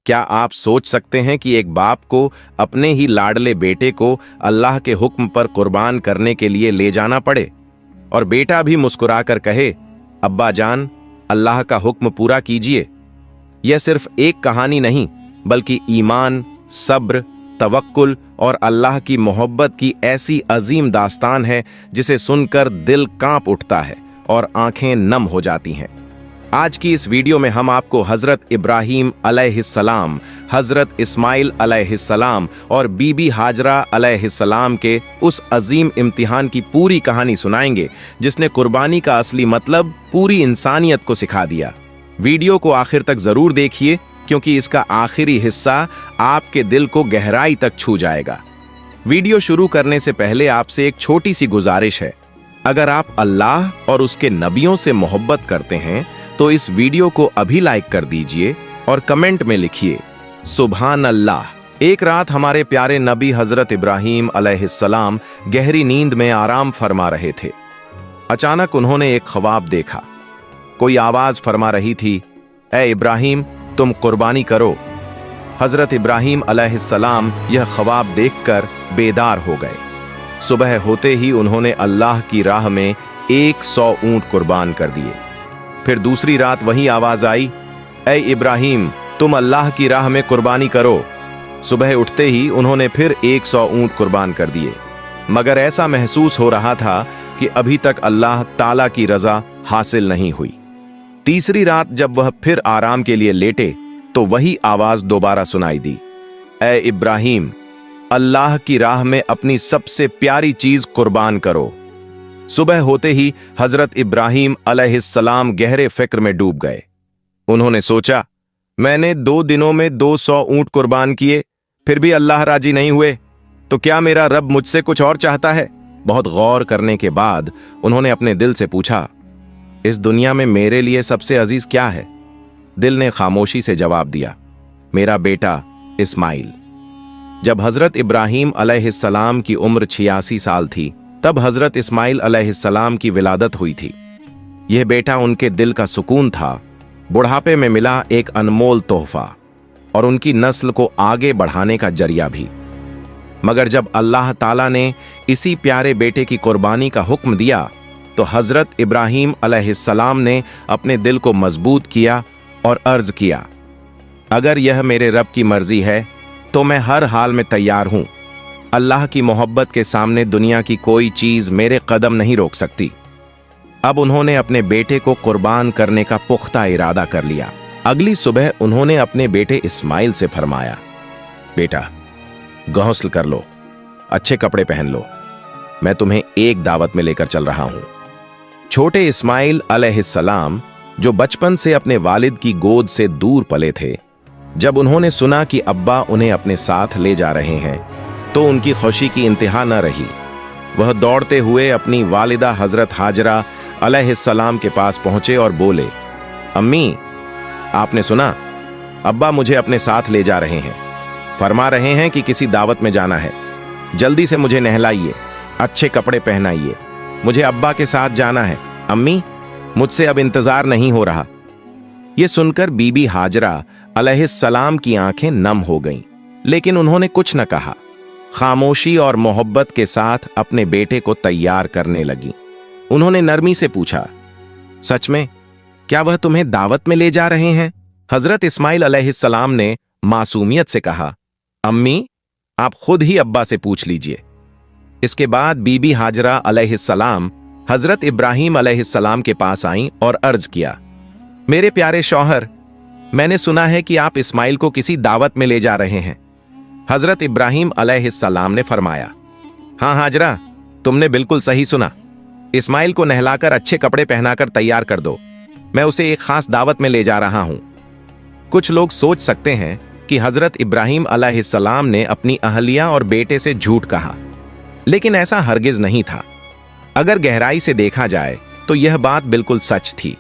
क्या आप सोच सकते हैं कि एक बाप को अपने ही लाडले बेटे को अल्लाह के हुक्म पर कुर्बान करने के लिए ले जाना पड़े और बेटा भी मुस्कुराकर कहे, अब्बा जान, अल्लाह का हुक्म पूरा कीजिए। यह सिर्फ एक कहानी नहीं, बल्कि ईमान, सब्र, तवक्कुल और अल्लाह की मोहब्बत की ऐसी अजीम दास्तान है जिसे सुनकर दिल कांप उठता है और आंखें नम हो जाती हैं। आज की इस वीडियो में हम आपको हजरत इब्राहीम अलैहिस्सलाम, हजरत इस्माइल अलैहिस्सलाम और बीबी हाजरा अलैहिस्सलाम के उस अजीम इम्तिहान की पूरी कहानी सुनाएंगे जिसने कुर्बानी का असली मतलब पूरी इंसानियत को सिखा दिया। वीडियो को आखिर तक जरूर देखिए क्योंकि इसका आखिरी हिस्सा आपके दिल को गहराई तक छू जाएगा। वीडियो शुरू करने से पहले आपसे एक छोटी सी गुजारिश है, अगर आप अल्लाह और उसके नबियों से मोहब्बत करते हैं तो इस वीडियो को अभी लाइक कर दीजिए और कमेंट में लिखिए सुभान अल्लाह। एक रात हमारे प्यारे नबी हजरत इब्राहीम अलैहिस्सलाम गहरी नींद में आराम फरमा रहे थे। अचानक उन्होंने एक ख्वाब देखा। कोई आवाज फरमा रही थी, ए इब्राहीम, तुम कुर्बानी करो। हजरत इब्राहीम अलैहिस्सलाम यह ख्वाब देखकर बेदार हो गए। सुबह होते ही उन्होंने अल्लाह की राह में 100 ऊंट कुर्बान कर दिए। फिर दूसरी रात वही आवाज आई, ए इब्राहीम, तुम अल्लाह की राह में कुर्बानी करो। सुबह उठते ही उन्होंने फिर 100 ऊंट कुर्बान कर दिए, मगर ऐसा महसूस हो रहा था कि अभी तक अल्लाह ताला की रजा हासिल नहीं हुई। तीसरी रात जब वह फिर आराम के लिए लेटे तो वही आवाज दोबारा सुनाई दी, ए इब्राहीम, अल्लाह की राह में अपनी सबसे प्यारी चीज कुर्बान करो। सुबह होते ही हजरत इब्राहीम अलैहिस्सलाम गहरे फिक्र में डूब गए। उन्होंने सोचा, मैंने 2 दिनों में 200 ऊंट कुर्बान किए, फिर भी अल्लाह राजी नहीं हुए, तो क्या मेरा रब मुझसे कुछ और चाहता है? बहुत गौर करने के बाद उन्होंने अपने दिल से पूछा, इस दुनिया में मेरे लिए सबसे अजीज क्या है? दिल ने खामोशी से जवाब दिया, मेरा बेटा इस्माइल। जब हजरत इब्राहीम अलैहिस्सलाम की उम्र 86 साल थी, तब हजरत इस्माइल अलैहिस्सलाम की विलादत हुई थी। यह बेटा उनके दिल का सुकून था, बुढ़ापे में मिला एक अनमोल तोहफा और उनकी नस्ल को आगे बढ़ाने का जरिया भी। मगर जब अल्लाह ताला ने इसी प्यारे बेटे की कुर्बानी का हुक्म दिया तो हजरत इब्राहीम अलैहिस्सलाम ने अपने दिल को मजबूत किया और अर्ज किया, अगर यह मेरे रब की मर्जी है तो मैं हर हाल में तैयार हूं। अल्लाह की मोहब्बत के सामने दुनिया की कोई चीज मेरे कदम नहीं रोक सकती। अब उन्होंने अपने बेटे को कुर्बान करने का पुख्ता इरादा कर लिया। अगली सुबह उन्होंने अपने बेटे इस्माइल से फरमाया, बेटा, गौसल कर लो, अच्छे कपड़े पहन लो, मैं तुम्हें एक दावत में लेकर चल रहा हूं। छोटे इस्माइल अलैहिस्सलाम, जो बचपन से अपने वालिद की गोद से दूर पले थे, जब उन्होंने सुना कि अब्बा उन्हें अपने साथ ले जा रहे हैं तो उनकी खुशी की इंतहा न रही। वह दौड़ते हुए अपनी वालिदा हजरत हाजरा अलैहिस्सलाम के पास पहुंचे और बोले, अम्मी, आपने सुना? अब्बा मुझे अपने साथ ले जा रहे हैं, फरमा रहे हैं कि किसी दावत में जाना है। जल्दी से मुझे नहलाइए, अच्छे कपड़े पहनाइए, मुझे अब्बा के साथ जाना है। अम्मी, मुझसे अब इंतजार नहीं हो रहा। यह सुनकर बीबी हाजरा अलैहिस्सलाम की आंखें नम हो गईं, लेकिन उन्होंने कुछ न कहा। खामोशी और मोहब्बत के साथ अपने बेटे को तैयार करने लगी। उन्होंने नरमी से पूछा, सच में क्या वह तुम्हें दावत में ले जा रहे हैं? हजरत इस्माइल अलैहिस्सलाम ने मासूमियत से कहा, अम्मी, आप खुद ही अब्बा से पूछ लीजिए। इसके बाद बीबी हाजरा अलैहिस्सलाम हजरत इब्राहीम अलैहिस्सलाम के पास आईं और अर्ज किया, मेरे प्यारे शौहर, मैंने सुना है कि आप इस्माइल को किसी दावत में ले जा रहे हैं। हजरत इब्राहीम अलैहिस्सलाम ने फरमाया, हाँ हाजरा, तुमने बिल्कुल सही सुना। इस्माइल को नहलाकर अच्छे कपड़े पहनाकर तैयार कर दो, मैं उसे एक खास दावत में ले जा रहा हूं। कुछ लोग सोच सकते हैं कि हजरत इब्राहीम अलैहिस्सलाम ने अपनी अहलिया और बेटे से झूठ कहा, लेकिन ऐसा हरगिज नहीं था। अगर गहराई से देखा जाए तो यह बात बिल्कुल सच थी।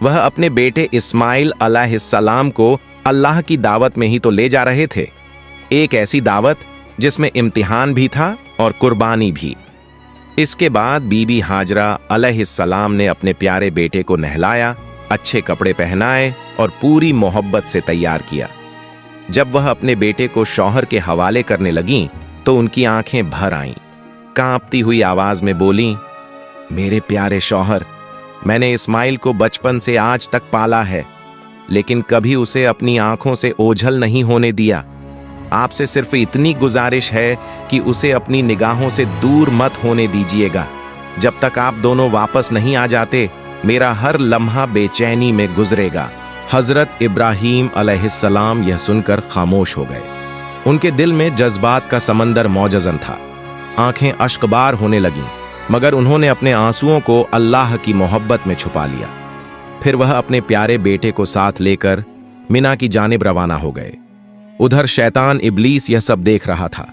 वह अपने बेटे इस्माइल अलैहिस्सलाम को अल्लाह की दावत में ही तो ले जा रहे थे, एक ऐसी दावत जिसमें इम्तिहान भी था और कुर्बानी भी। इसके बाद बीबी हाजरा अलैहिस्सलाम ने अपने प्यारे बेटे को नहलाया, अच्छे कपड़े पहनाए और पूरी मोहब्बत से तैयार किया। जब वह अपने बेटे को शौहर के हवाले करने लगीं तो उनकी आंखें भर आईं। कांपती हुई आवाज में बोलीं, मेरे प्यारे शौहर, मैंने इस्माइल को बचपन से आज तक पाला है, लेकिन कभी उसे अपनी आंखों से ओझल नहीं होने दिया। आपसे सिर्फ इतनी गुजारिश है कि उसे अपनी निगाहों से दूर मत होने दीजिएगा। जब तक आप दोनों वापस नहीं आ जाते, मेरा हर लम्हा बेचैनी में गुजरेगा। हजरत इब्राहीम अलैहिस्सलाम यह सुनकर खामोश हो गए। उनके दिल में जज्बात का समंदर मौजज़न था। आंखें अश्कबार होने लगीं, मगर उन्होंने अपने आंसुओं को अल्लाह की मोहब्बत में छुपा लिया। फिर वह अपने प्यारे बेटे को साथ लेकर मिना की जानिब रवाना हो गए। उधर शैतान इब्लीस यह सब देख रहा था।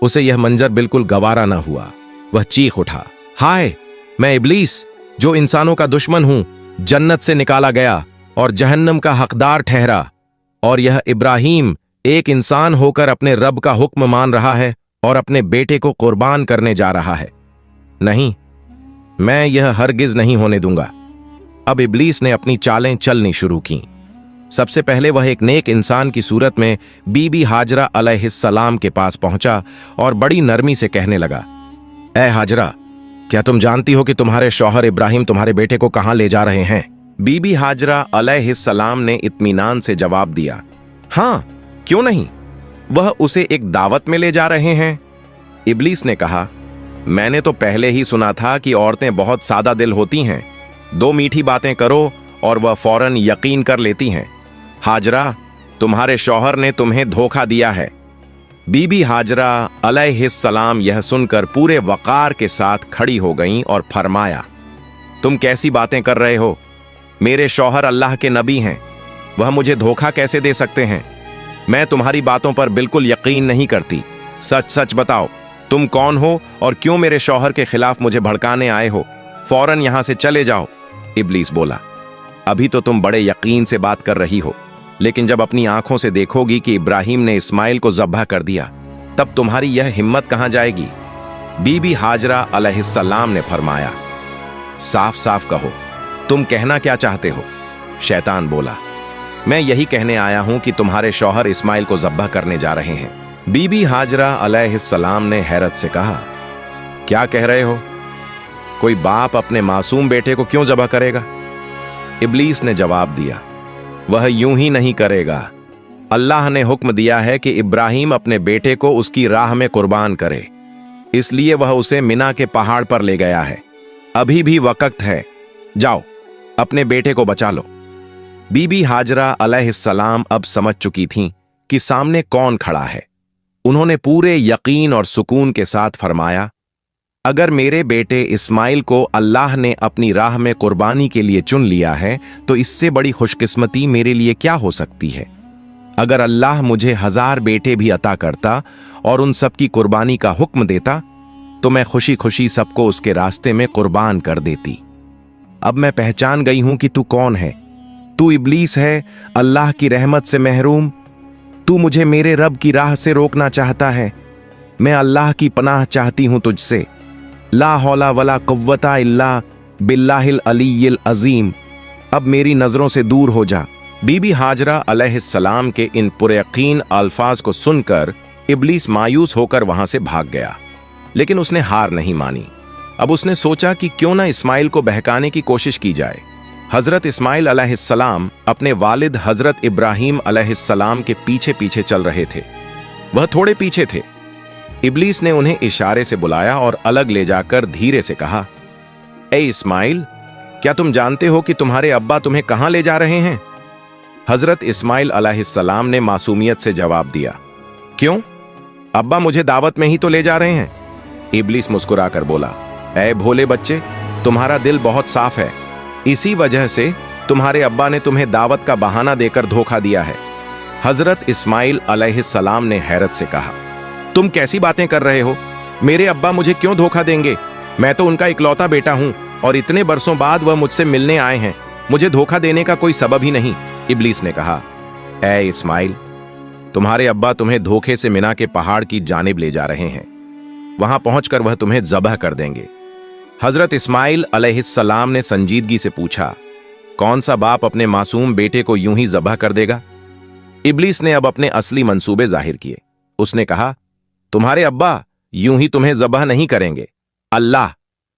उसे यह मंजर बिल्कुल गवारा न हुआ। वह चीख उठा, हाय, मैं इब्लीस जो इंसानों का दुश्मन हूं, जन्नत से निकाला गया और जहन्नम का हकदार ठहरा, और यह इब्राहीम एक इंसान होकर अपने रब का हुक्म मान रहा है और अपने बेटे को कुर्बान करने जा रहा है। नहीं, मैं यह हरगिज नहीं होने दूंगा। अब इब्लीस ने अपनी चालें चलनी शुरू की। सबसे पहले वह एक नेक इंसान की सूरत में बीबी हाजरा अलैहिस्सलाम के पास पहुंचा और बड़ी नरमी से कहने लगा, ऐ हाजरा, क्या तुम जानती हो कि तुम्हारे शौहर इब्राहिम तुम्हारे बेटे को कहां ले जा रहे हैं? बीबी हाजरा अलैहिस्सलाम ने इत्मीनान से जवाब दिया, हां, क्यों नहीं, वह उसे एक दावत में ले जा रहे हैं। इब्लीस ने कहा, मैंने तो पहले ही सुना था कि औरतें बहुत सादा दिल होती हैं। 2 मीठी बातें करो और वह फौरन यकीन कर लेती हैं। हाजरा, तुम्हारे शौहर ने तुम्हें धोखा दिया है। बीबी हाजरा अलैहिस्सलाम यह सुनकर पूरे वकार के साथ खड़ी हो गईं और फरमाया, तुम कैसी बातें कर रहे हो? मेरे शौहर अल्लाह के नबी हैं, वह मुझे धोखा कैसे दे सकते हैं? मैं तुम्हारी बातों पर बिल्कुल यकीन नहीं करती। सच सच बताओ, तुम कौन हो और क्यों मेरे शौहर के खिलाफ मुझे भड़काने आए हो? फौरन यहां से चले जाओ। इब्लीस बोला, अभी तो तुम बड़े यकीन से बात कर रही हो, लेकिन जब अपनी आंखों से देखोगी कि इब्राहीम ने इस्माइल को ज़ब्ह कर दिया, तब तुम्हारी यह हिम्मत कहां जाएगी? बीबी हाजरा अलैहिस्सलाम ने फरमाया, साफ साफ कहो, तुम कहना क्या चाहते हो? शैतान बोला, मैं यही कहने आया हूं कि तुम्हारे शौहर इस्माइल को ज़ब्ह करने जा रहे हैं। बीबी हाजरा अलैहिस्सलाम ने हैरत से कहा, क्या कह रहे हो? कोई बाप अपने मासूम बेटे को क्यों ज़ब्ह करेगा? इब्लीस ने जवाब दिया, वह यूं ही नहीं करेगा। अल्लाह ने हुक्म दिया है कि इब्राहीम अपने बेटे को उसकी राह में कुर्बान करे, इसलिए वह उसे मिना के पहाड़ पर ले गया है। अभी भी वक्त है, जाओ अपने बेटे को बचा लो। बीबी हाजरा अलैहिस्सलाम अब समझ चुकी थीं कि सामने कौन खड़ा है। उन्होंने पूरे यकीन और सुकून के साथ फरमाया, अगर मेरे बेटे इस्माइल को अल्लाह ने अपनी राह में कुर्बानी के लिए चुन लिया है, तो इससे बड़ी खुशकिस्मती मेरे लिए क्या हो सकती है? अगर अल्लाह मुझे 1000 बेटे भी अता करता और उन सब की कुर्बानी का हुक्म देता, तो मैं खुशी खुशी सबको उसके रास्ते में कुर्बान कर देती। अब मैं पहचान गई हूं कि तू कौन है। तू इब्लीस है, अल्लाह की रहमत से महरूम। तू मुझे मेरे रब की राह से रोकना चाहता है। मैं अल्लाह की पनाह चाहती हूं तुझसे। ला हौला वला कुव्वता इल्ला बिल्लाहिल अलीयिल अजीम। अब मेरी नजरों से दूर हो जा। बीबी हाजरा अलैहिस्सलाम के इन पुरयकीन अल्फाज को सुनकर इब्लीस मायूस होकर वहां से भाग गया, लेकिन उसने हार नहीं मानी। अब उसने सोचा कि क्यों ना इस्माइल को बहकाने की कोशिश की जाए। हजरत इस्माइल अलैहिस्सलाम अपने वालिद हजरत इब्राहीम अलैहिस्सलाम के पीछे पीछे चल रहे थे। वह थोड़े पीछे थे। इब्लीस ने उन्हें इशारे से बुलाया और अलग ले जाकर धीरे से कहा, ए इस्माइल, क्या तुम जानते हो कि तुम्हारे अब्बा तुम्हें कहां ले जा रहे हैं? हजरत इस्माइल अलैहिस्सलाम ने मासूमियत से जवाब दिया, क्यों? अब्बा मुझे दावत में ही तो ले जा रहे हैं। इब्लीस मुस्कुराकर बोला, ऐ भोले बच्चे, तुम्हारा दिल बहुत साफ है, इसी वजह से तुम्हारे अब्बा ने तुम्हें दावत का बहाना देकर धोखा दिया है। हजरत इस्माइल अलैहिस्सलाम ने हैरत से कहा, तुम कैसी बातें कर रहे हो? मेरे अब्बा मुझे क्यों धोखा देंगे? मैं तो उनका इकलौता बेटा हूं और इतने बरसों बाद वह मुझसे मिलने आए हैं। मुझे धोखा देने का कोई सबब ही नहीं। इब्लीस ने कहा, ऐ इस्माइल, तुम्हारे अब्बा तुम्हें धोखे से मिना के पहाड़ की जानिब ले जा रहे हैं। वहां पहुंचकर वह तुम्हें ज़ब्ह कर देंगे। हजरत इस्माइल अलैहिस्सलाम ने संजीदगी से पूछा, कौन सा बाप अपने मासूम बेटे को यूं ही ज़ब्ह कर देगा? इब्लीस ने अब अपने असली मंसूबे जाहिर किए। उसने कहा, तुम्हारे अब्बा यूं ही तुम्हें ज़बह नहीं करेंगे। अल्लाह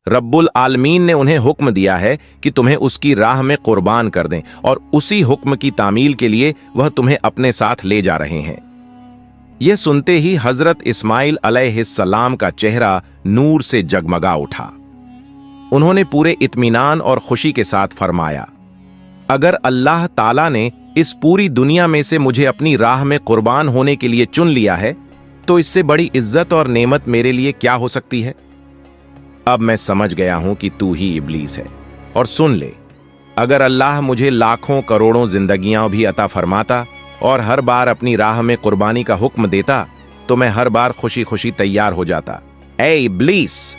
रब्बुल आलमीन ने उन्हें हुक्म दिया है कि तुम्हें उसकी राह में कुर्बान कर दें, और उसी हुक्म की तामील के लिए वह तुम्हें अपने साथ ले जा रहे हैं। यह सुनते ही हजरत इस्माइल अलैहिस्सलाम का चेहरा नूर से जगमगा उठा। उन्होंने पूरे इत्मीनान और खुशी के साथ फरमाया, अगर अल्लाह ताला ने इस पूरी दुनिया में से मुझे अपनी राह में कुर्बान होने के लिए चुन लिया है, तो इससे बड़ी इज्जत और नेमत मेरे लिए क्या हो सकती है। अब मैं समझ गया हूं कि तू ही इब्लीस है। और सुन ले, अगर अल्लाह मुझे लाखों करोड़ों जिंदगियां भी अता फरमाता और हर बार अपनी राह में कुर्बानी का हुक्म देता, तो मैं हर बार खुशी खुशी तैयार हो जाता। ए इब्लीस,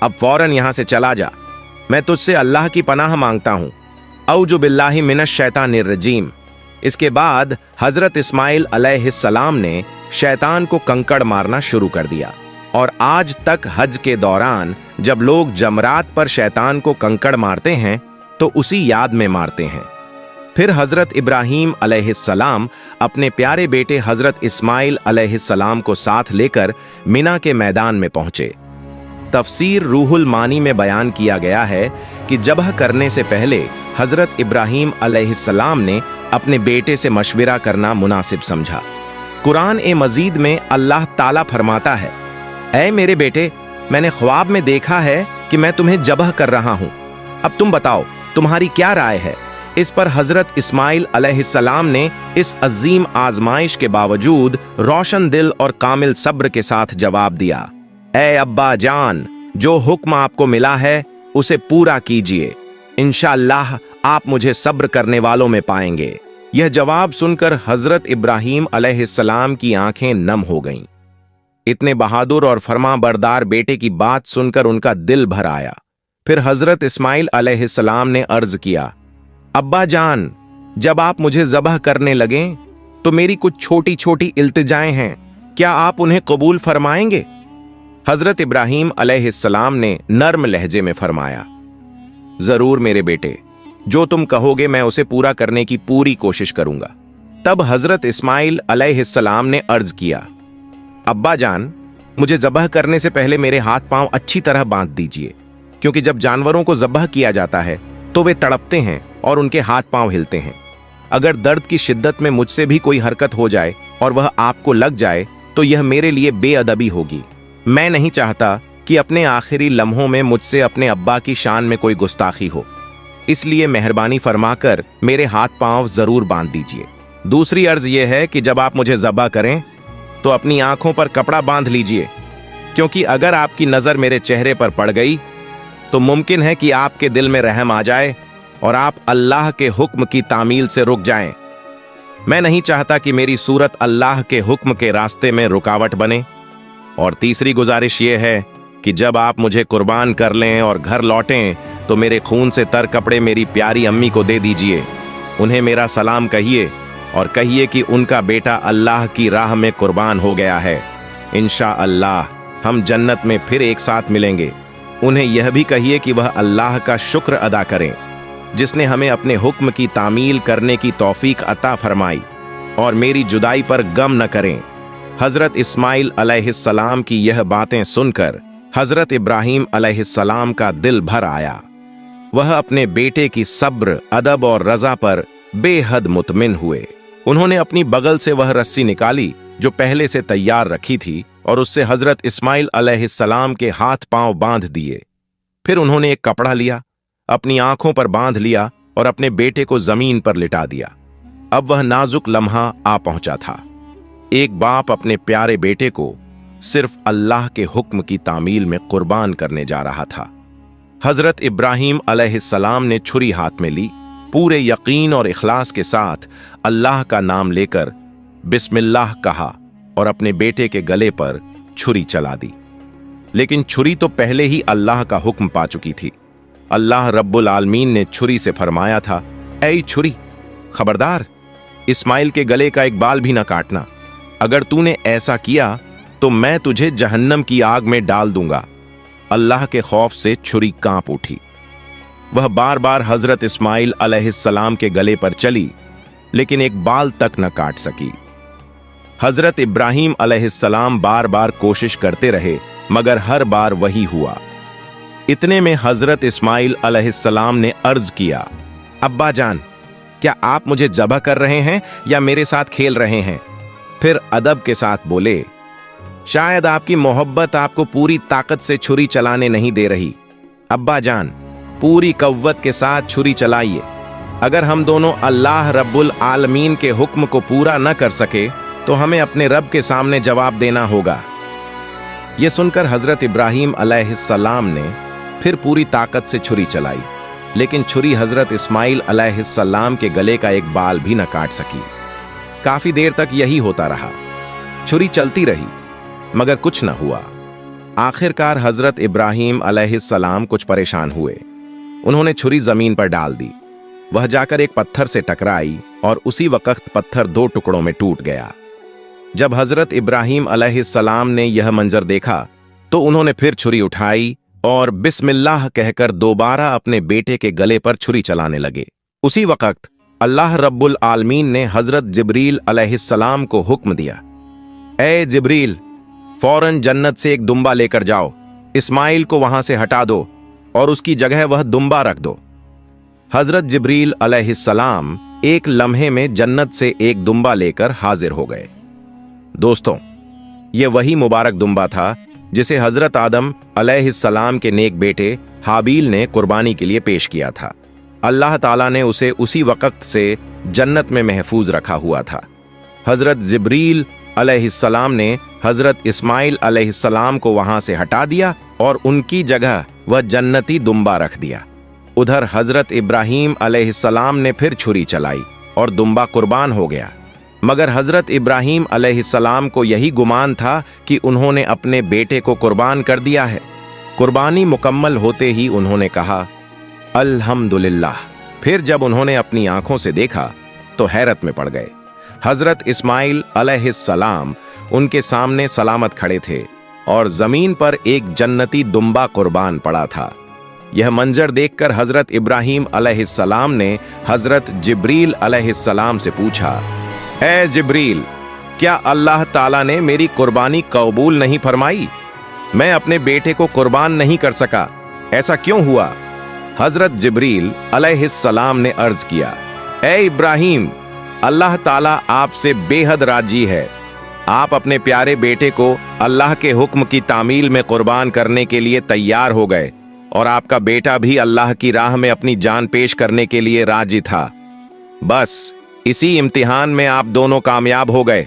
अब फौरन यहां से चला जा। मैं तुझसे अल्लाह की पनाह मांगता हूं। औजु बिल्लाहि मिनश शैतानिर रजीम। इसके बाद हजरत इस्माइल अलैहिस्सलाम ने शैतान को कंकड़ मारना शुरू कर दिया, और आज तक हज के दौरान जब लोग जमरात पर शैतान को कंकड़ मारते हैं तो उसी याद में मारते हैं। फिर हजरत इब्राहीम अलैहिस्सलाम अपने प्यारे बेटे हजरत इस्माइल अलैहिस्सलाम को साथ लेकर मिना के मैदान में पहुंचे। तफसीर रूहुल मानी में बयान किया गया है कि ज़बह करने से पहले हजरत इब्राहीम अलैहिस्सलाम ने अपने बेटे से मशविरा करना मुनासिब समझा। कुरान ए मजीद में अल्लाह ताला फरमाता है, ऐ मेरे बेटे, मैंने ख्वाब में देखा है कि मैं तुम्हें ज़बह कर रहा हूं। अब तुम बताओ, तुम्हारी क्या राय है। इस पर हजरत इस्माइल अलैहिस्सलाम ने इस अजीम आजमाइश के बावजूद रोशन दिल और कामिल सब्र के साथ जवाब दिया, ऐ अब्बा जान, जो हुक्म आपको मिला है उसे पूरा कीजिए। इंशाअल्लाह आप मुझे सब्र करने वालों में पाएंगे। यह जवाब सुनकर हजरत इब्राहीम अलैहिस्सलाम की आंखें नम हो गईं। इतने बहादुर और फरमाबरदार बेटे की बात सुनकर उनका दिल भर आया। फिर हजरत इस्माइल अलैहिस्सलाम ने अर्ज किया, अब्बा जान, जब आप मुझे ज़बह करने लगें तो मेरी कुछ छोटी छोटी इल्तिजाएं हैं, क्या आप उन्हें कबूल फरमाएंगे। हजरत इब्राहीम अलैहिस्सलाम ने नर्म लहजे में फरमाया, जरूर मेरे बेटे, जो तुम कहोगे मैं उसे पूरा करने की पूरी कोशिश करूंगा। तब हजरत इस्माइल अलैहिस्सलाम ने अर्ज किया, अब्बा जान, मुझे ज़बह करने से पहले मेरे हाथ पांव अच्छी तरह बांध दीजिए, क्योंकि जब जानवरों को ज़बह किया जाता है तो वे तड़पते हैं और उनके हाथ पांव हिलते हैं। अगर दर्द की शिद्दत में मुझसे भी कोई हरकत हो जाए और वह आपको लग जाए तो यह मेरे लिए बेअदबी होगी। मैं नहीं चाहता कि अपने आखिरी लम्हों में मुझसे अपने अब्बा की शान में कोई गुस्ताखी हो, इसलिए मेहरबानी फरमाकर मेरे हाथ पांव जरूर बांध दीजिए। दूसरी अर्ज यह है कि जब आप मुझे ज़बह करें तो अपनी आंखों पर कपड़ा बांध लीजिए, क्योंकि अगर आपकी नजर मेरे चेहरे पर पड़ गई तो मुमकिन है कि आपके दिल में रहम आ जाए और आप अल्लाह के हुक्म की तामील से रुक जाएं। मैं नहीं चाहता कि मेरी सूरत अल्लाह के हुक्म के रास्ते में रुकावट बने। और तीसरी गुजारिश यह है कि जब आप मुझे कुर्बान कर लें और घर लौटें तो मेरे खून से तर कपड़े मेरी प्यारी अम्मी को दे दीजिए। उन्हें मेरा सलाम कहिए और कहिए कि उनका बेटा अल्लाह की राह में कुर्बान हो गया है। इंशाअल्लाह हम जन्नत में फिर एक साथ मिलेंगे। उन्हें यह भी कहिए कि वह अल्लाह का शुक्र अदा करें जिसने हमें अपने हुक्म की तामील करने की तौफीक अता फरमाई, और मेरी जुदाई पर गम न करें। हजरत इस्माइल अलैहिस्सलाम की यह बातें सुनकर हजरत इब्राहीम अलैहिस्सलाम का दिल भर आया। वह अपने बेटे की सब्र, अदब और रजा पर बेहद मुतमिन हुए। उन्होंने अपनी बगल से वह रस्सी निकाली जो पहले से तैयार रखी थी और उससे हजरत इस्माइल अलैहिस्सलाम के हाथ पांव बांध दिए। फिर उन्होंने एक कपड़ा लिया, अपनी आंखों पर बांध लिया और अपने बेटे को जमीन पर लिटा दिया। अब वह नाजुक लम्हा आ पहुंचा था। एक बाप अपने प्यारे बेटे को सिर्फ अल्लाह के हुक्म की तामील में कुर्बान करने जा रहा था। हजरत इब्राहीम अलैहिस्सलाम ने छुरी हाथ में ली, पूरे यकीन और इखलास के साथ अल्लाह का नाम लेकर बिस्मिल्लाह कहा और अपने बेटे के गले पर छुरी चला दी। लेकिन छुरी तो पहले ही अल्लाह का हुक्म पा चुकी थी। अल्लाह रब्बुल आलमीन ने छुरी से फरमाया था, ऐ छुरी, खबरदार, इस्माइल के गले का एक बाल भी न काटना। अगर तूने ऐसा किया तो मैं तुझे जहन्नम की आग में डाल दूंगा। अल्लाह के खौफ से छुरी कांप उठी। वह बार बार हजरत इस्माइल अलैहिस्सलाम के गले पर चली लेकिन एक बाल तक न काट सकी। हजरत इब्राहिम अलैहिस्सलाम बार बार कोशिश करते रहे, मगर हर बार वही हुआ। इतने में हजरत इस्माइल अलैहिस्सलाम ने अर्ज किया, अब्बा जान, क्या आप मुझे ज़बह कर रहे हैं या मेरे साथ खेल रहे हैं? फिर अदब के साथ बोले, शायद आपकी मोहब्बत आपको पूरी ताकत से छुरी चलाने नहीं दे रही। अब्बा जान, पूरी कव्वत के साथ छुरी चलाइए। अगर हम दोनों अल्लाह रब्बुल आलमीन के हुक्म को पूरा न कर सके तो हमें अपने रब के सामने जवाब देना होगा। यह सुनकर हजरत इब्राहिम अलैहिस्सलाम ने फिर पूरी ताकत से छुरी चलाई, लेकिन छुरी हजरत इस्माइल अलैहिस्सलाम के गले का एक बाल भी न काट सकी। काफी देर तक यही होता रहा। छुरी चलती रही, मगर कुछ न हुआ। आखिरकार हजरत इब्राहिम अलैहिस्सलाम कुछ परेशान हुए। उन्होंने छुरी जमीन पर डाल दी। वह जाकर एक पत्थर से टकराई और उसी वक्त पत्थर 2 टुकड़ों में टूट गया। जब हजरत इब्राहिम अलैहिस्सलाम ने यह मंजर देखा तो उन्होंने फिर छुरी उठाई और बिस्मिल्लाह कहकर दोबारा अपने बेटे के गले पर छुरी चलाने लगे। उसी वक्त अल्लाह रब्बुल आलमीन ने हजरत जिब्रील अलैहिस्सलाम को हुक्म दिया, ए जिब्रील, फौरन जन्नत से एक दुम्बा लेकर जाओ, इस्माइल को वहां से हटा दो और उसकी जगह वह दुम्बा रख दो। हजरत जिब्रील अलैहिस्सलाम एक लम्हे में जन्नत से एक दुम्बा लेकर हाजिर हो गए। दोस्तों, यह वही मुबारक दुम्बा था जिसे हजरत आदम अलैहिस्सलाम के नेक बेटे हाबील ने कुर्बानी के लिए पेश किया था। अल्लाह ताला ने उसे उसी वक्त से जन्नत में महफूज रखा हुआ था। हजरत जिब्रील अलैहिस्सलाम ने हजरत इस्माइल अलैहिस्सलाम को वहां से हटा दिया और उनकी जगह वह जन्नती दुम्बा रख दिया। उधर हजरत इब्राहिम अलैहिस्सलाम ने फिर छुरी चलाई और दुम्बा कुर्बान हो गया। मगर हजरत इब्राहिम अलैहिस्सलाम को यही गुमान था कि उन्होंने अपने बेटे को कुर्बान कर दिया है। कुर्बानी मुकम्मल होते ही उन्होंने कहा, अल्हम्दुलिल्लाह। फिर जब उन्होंने अपनी आंखों से देखा तो हैरत में पड़ गए। हजरत इस्माइल अलैहिस्सलाम उनके सामने सलामत खड़े थे और जमीन पर एक जन्नती दुम्बा कुर्बान पड़ा था। यह मंजर देखकर हजरत इब्राहिम अलैहिस्सलाम ने हजरत जिब्रील अलैहिस्सलाम से पूछा, ए जिब्रील, क्या अल्लाह ताला ने मेरी कुर्बानी कबूल नहीं फरमाई? मैं अपने बेटे को कुर्बान नहीं कर सका, ऐसा क्यों हुआ? हजरत जिब्रील अलैहिस्सलाम ने अर्ज किया, ए इब्राहिम, अल्लाह ताला आपसे बेहद राजी है। आप अपने प्यारे बेटे को अल्लाह के हुक्म की तामील में कुर्बान करने के लिए तैयार हो गए और आपका बेटा भी अल्लाह की राह में अपनी जान पेश करने के लिए राजी था। बस इसी इम्तिहान में आप दोनों कामयाब हो गए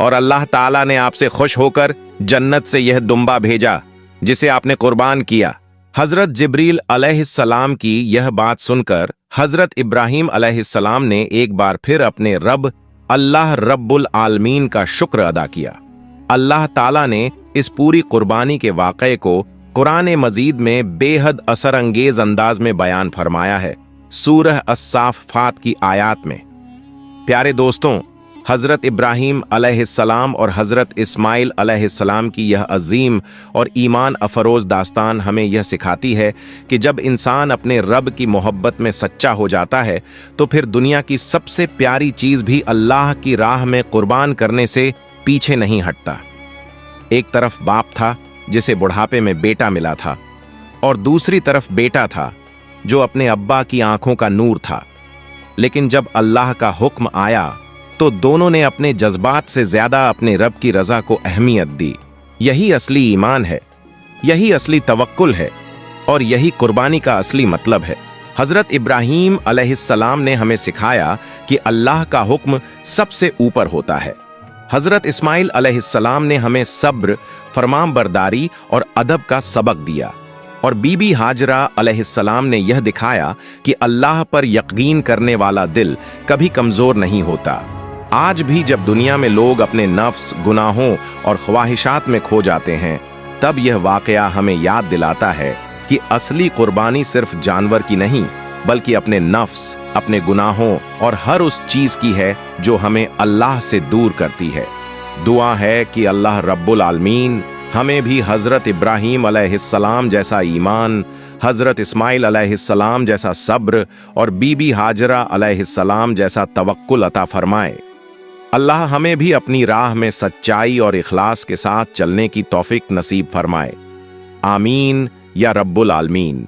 और अल्लाह ताला ने आपसे खुश होकर जन्नत से यह दुम्बा भेजा जिसे आपने कुर्बान किया। हजरत जिब्रील अलैहिस्सलाम की यह बात सुनकर हजरत इब्राहिम अलैहिस्सलाम ने एक बार फिर अपने रब अल्लाह रब्बुल आलमीन का शुक्र अदा किया। अल्लाह ताला ने इस पूरी कुर्बानी के वाक़े को कुरान मजीद में बेहद असर अंगेज अंदाज में बयान फरमाया है, सूरह अस्साफ़ात की आयात में। प्यारे दोस्तों, हजरत इब्राहिम अलैहिस्सलाम और हजरत इस्माइल अलैहिस्सलाम की यह अजीम और ईमान अफरोज दास्तान हमें यह सिखाती है कि जब इंसान अपने रब की मोहब्बत में सच्चा हो जाता है तो फिर दुनिया की सबसे प्यारी चीज भी अल्लाह की राह में कुर्बान करने से पीछे नहीं हटता। एक तरफ बाप था जिसे बुढ़ापे में बेटा मिला था और दूसरी तरफ बेटा था जो अपने अब्बा की आंखों का नूर था। लेकिन जब अल्लाह का हुक्म आया तो दोनों ने अपने जज्बात से ज्यादा अपने रब की रजा को अहमियत दी। यही असली ईमान है, यही असली तवक्कुल है और यही कुर्बानी का असली मतलब है। हजरत इब्राहिम अलैहिस्सलाम ने हमें सिखाया कि अल्लाह का हुक्म सबसे ऊपर होता है। हजरत इस्माइल अलैहिस्सलाम ने हमें सब्र, फरमाबरदारी और अदब का सबक दिया और बीबी हाजरा अलैहिस्सलाम ने यह दिखाया कि अल्लाह पर यकीन करने वाला दिल कभी कमजोर नहीं होता। आज भी जब दुनिया में लोग अपने नफ्स, गुनाहों और ख्वाहिशात में खो जाते हैं, तब यह वाकया हमें याद दिलाता है कि असली कुर्बानी सिर्फ जानवर की नहीं बल्कि अपने नफ्स, अपने गुनाहों और हर उस चीज की है जो हमें अल्लाह से दूर करती है। दुआ है कि अल्लाह रब्बुल आलमीन हमें भी हजरत इब्राहिम अलैहिस्सलाम जैसा ईमान, हजरत इस्माइल अलैहिस्सलाम जैसा सब्र और बीबी हाजरा अलैहिस्सलाम जैसा तवक्कुल अता फरमाए। अल्लाह हमें भी अपनी राह में सच्चाई और इखलास के साथ चलने की तौफीक नसीब फरमाए। आमीन या रब्बुल आलमीन।